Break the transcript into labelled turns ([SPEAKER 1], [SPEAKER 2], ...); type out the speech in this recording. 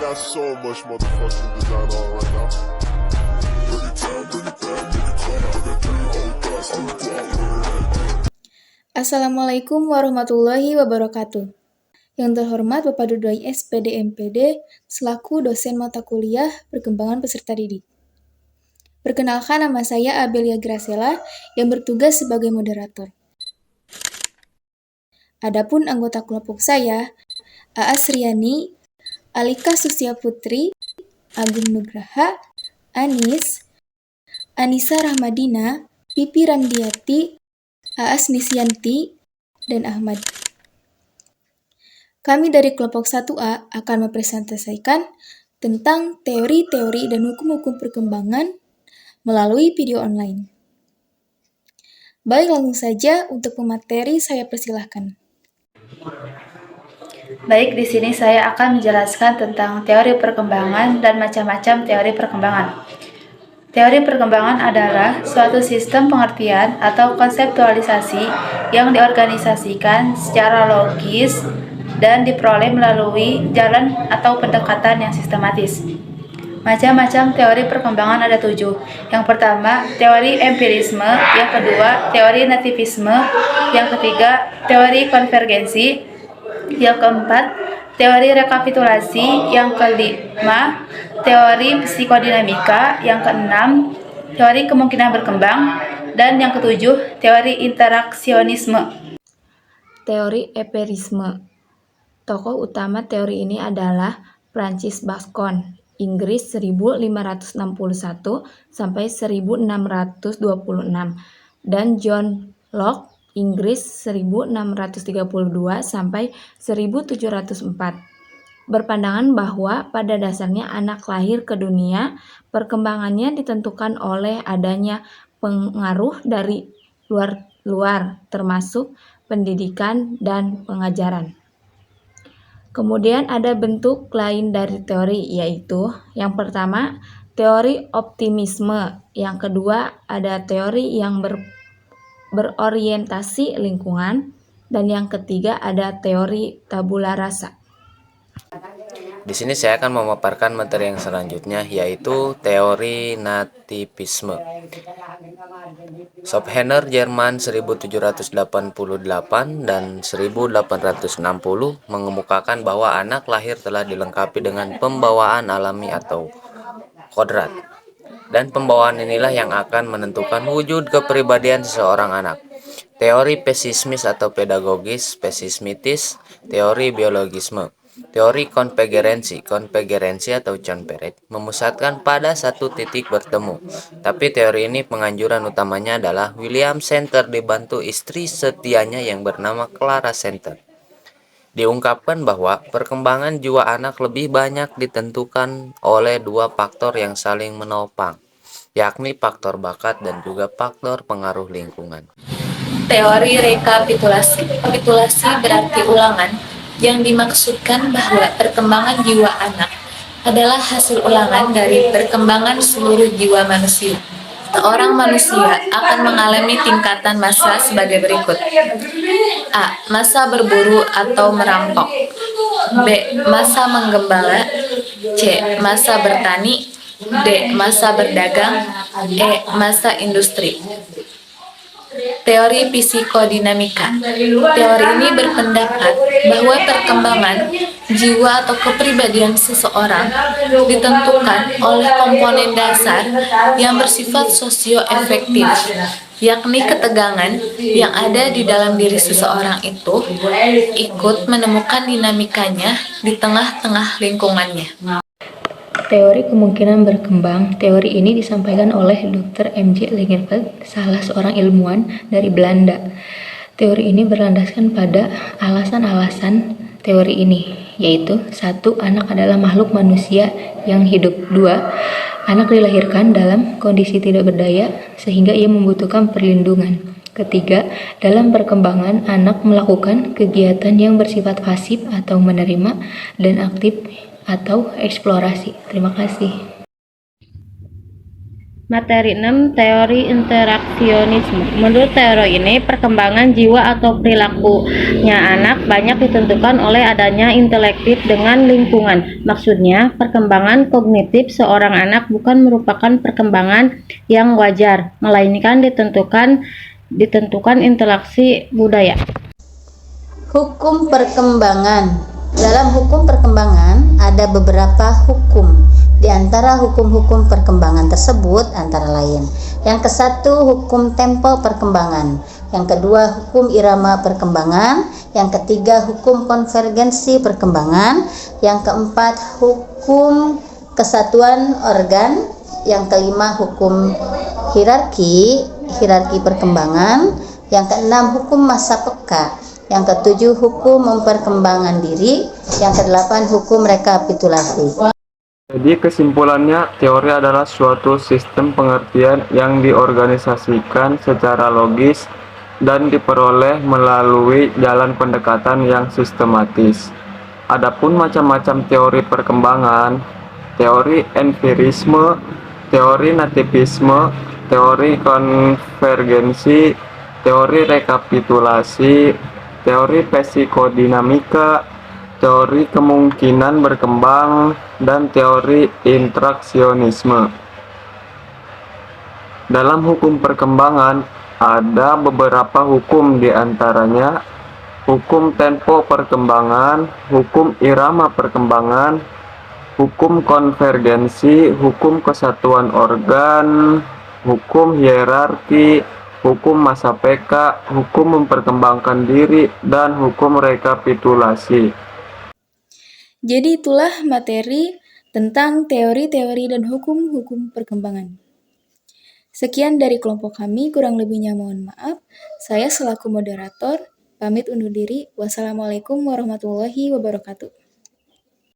[SPEAKER 1] got so much motherfucking design on right now.
[SPEAKER 2] Assalamualaikum warahmatullahi wabarakatuh. Yang terhormat Bapak Dudai SPD MPD selaku dosen mata kuliah Perkembangan Peserta Didik. Perkenalkan, nama saya Abelia Gracela yang bertugas sebagai moderator. Adapun anggota kelompok saya, Aas Riani, Alika Susia Putri, Agung Nugraha, Anis, Anissa Rahmadina, Pipi Randiati, Aas Nisyanti, dan Ahmad. Kami dari kelompok 1A akan mempresentasikan tentang teori-teori dan hukum-hukum perkembangan melalui video online. Baik, langsung saja untuk pemateri saya persilahkan.
[SPEAKER 3] Baik, di sini saya akan menjelaskan tentang teori perkembangan dan macam-macam teori perkembangan. Teori perkembangan adalah suatu sistem pengertian atau konseptualisasi yang diorganisasikan secara logis dan diperoleh melalui jalan atau pendekatan yang sistematis. Macam-macam teori perkembangan ada 7. Yang pertama, teori empirisme. Yang kedua, teori nativisme. Yang ketiga, teori konvergensi. Yang keempat, teori rekapitulasi. Yang kelima, teori psikodinamika. Yang keenam, teori kemungkinan berkembang. Dan yang ketujuh, teori interaksionisme.
[SPEAKER 4] Teori empirisme. Tokoh utama teori ini adalah Francis Bacon, Inggris 1561 sampai 1626, dan John Locke, Inggris 1632 sampai 1704. Berpandangan bahwa pada dasarnya anak lahir ke dunia, perkembangannya ditentukan oleh adanya pengaruh dari luar, termasuk pendidikan dan pengajaran. Kemudian ada bentuk lain dari teori, yaitu yang pertama teori optimisme, yang kedua ada teori yang berorientasi lingkungan, dan yang ketiga ada teori tabula rasa.
[SPEAKER 5] Di sini saya akan memaparkan materi yang selanjutnya, yaitu teori nativisme. Schopenhauer Jerman 1788 dan 1860 mengemukakan bahwa anak lahir telah dilengkapi dengan pembawaan alami atau kodrat, dan pembawaan inilah yang akan menentukan wujud kepribadian seseorang anak. Teori pesimismis atau pedagogis, pesimitis, teori biologisme. Teori konvergensi atau converge memusatkan pada satu titik bertemu. Tapi teori ini penganjuran utamanya adalah William Center dibantu istri setianya yang bernama Clara Center. Diungkapkan bahwa perkembangan jiwa anak lebih banyak ditentukan oleh dua faktor yang saling menopang, yakni faktor bakat dan juga faktor pengaruh lingkungan.
[SPEAKER 6] Teori rekapitulasi. Rekapitulasi berarti ulangan, yang dimaksudkan bahwa perkembangan jiwa anak adalah hasil ulangan dari perkembangan seluruh jiwa manusia. Seorang manusia akan mengalami tingkatan masa sebagai berikut. A. Masa berburu atau merampok. B. Masa menggembala. C. Masa bertani. D. Masa berdagang. E. Masa industri. Teori psikodinamika. Teori ini berpendapat bahwa perkembangan jiwa atau kepribadian seseorang ditentukan oleh komponen dasar yang bersifat sosioafektif, yakni ketegangan yang ada di dalam diri seseorang itu ikut menemukan dinamikanya di tengah-tengah lingkungannya.
[SPEAKER 4] Teori kemungkinan berkembang. Teori ini disampaikan oleh Dr. M.J. Langenfeld, salah seorang ilmuwan dari Belanda. Teori ini berlandaskan pada alasan-alasan teori ini, yaitu 1. Anak adalah makhluk manusia yang hidup. 2. Anak dilahirkan dalam kondisi tidak berdaya sehingga ia membutuhkan perlindungan. Ketiga, dalam perkembangan anak melakukan kegiatan yang bersifat pasif atau menerima dan aktif atau eksplorasi. Terima kasih.
[SPEAKER 7] Materi 6, teori interaksionisme. Menurut teori ini, perkembangan jiwa atau perilakunya anak banyak ditentukan oleh adanya intelektif dengan lingkungan. Maksudnya, perkembangan kognitif seorang anak bukan merupakan perkembangan yang wajar, melainkan ditentukan interaksi budaya.
[SPEAKER 8] Hukum perkembangan. Dalam hukum perkembangan ada beberapa hukum. Di antara hukum-hukum perkembangan tersebut antara lain: yang ke-1, hukum tempo perkembangan; yang kedua, hukum irama perkembangan; yang ketiga, hukum konvergensi perkembangan; yang keempat, hukum kesatuan organ; yang kelima, hukum hierarki perkembangan; yang keenam, hukum masa peka; yang ketujuh, hukum memperkembangan diri; yang kedelapan, hukum rekapitulasi.
[SPEAKER 9] Jadi kesimpulannya, teori adalah suatu sistem pengertian yang diorganisasikan secara logis dan diperoleh melalui jalan pendekatan yang sistematis. Adapun macam-macam teori perkembangan, teori empirisme, teori nativisme, teori konvergensi, teori rekapitulasi, teori psikodinamika, teori kemungkinan berkembang, dan teori interaksionisme. Dalam hukum perkembangan, ada beberapa hukum, diantaranya hukum tempo perkembangan, hukum irama perkembangan, hukum konvergensi, hukum kesatuan organ, hukum hierarki, hukum masa peka, hukum memperkembangkan diri, dan hukum rekapitulasi.
[SPEAKER 2] Jadi itulah materi tentang teori-teori dan hukum-hukum perkembangan. Sekian dari kelompok kami, kurang lebihnya mohon maaf. Saya selaku moderator, pamit undur diri. Wassalamualaikum warahmatullahi wabarakatuh.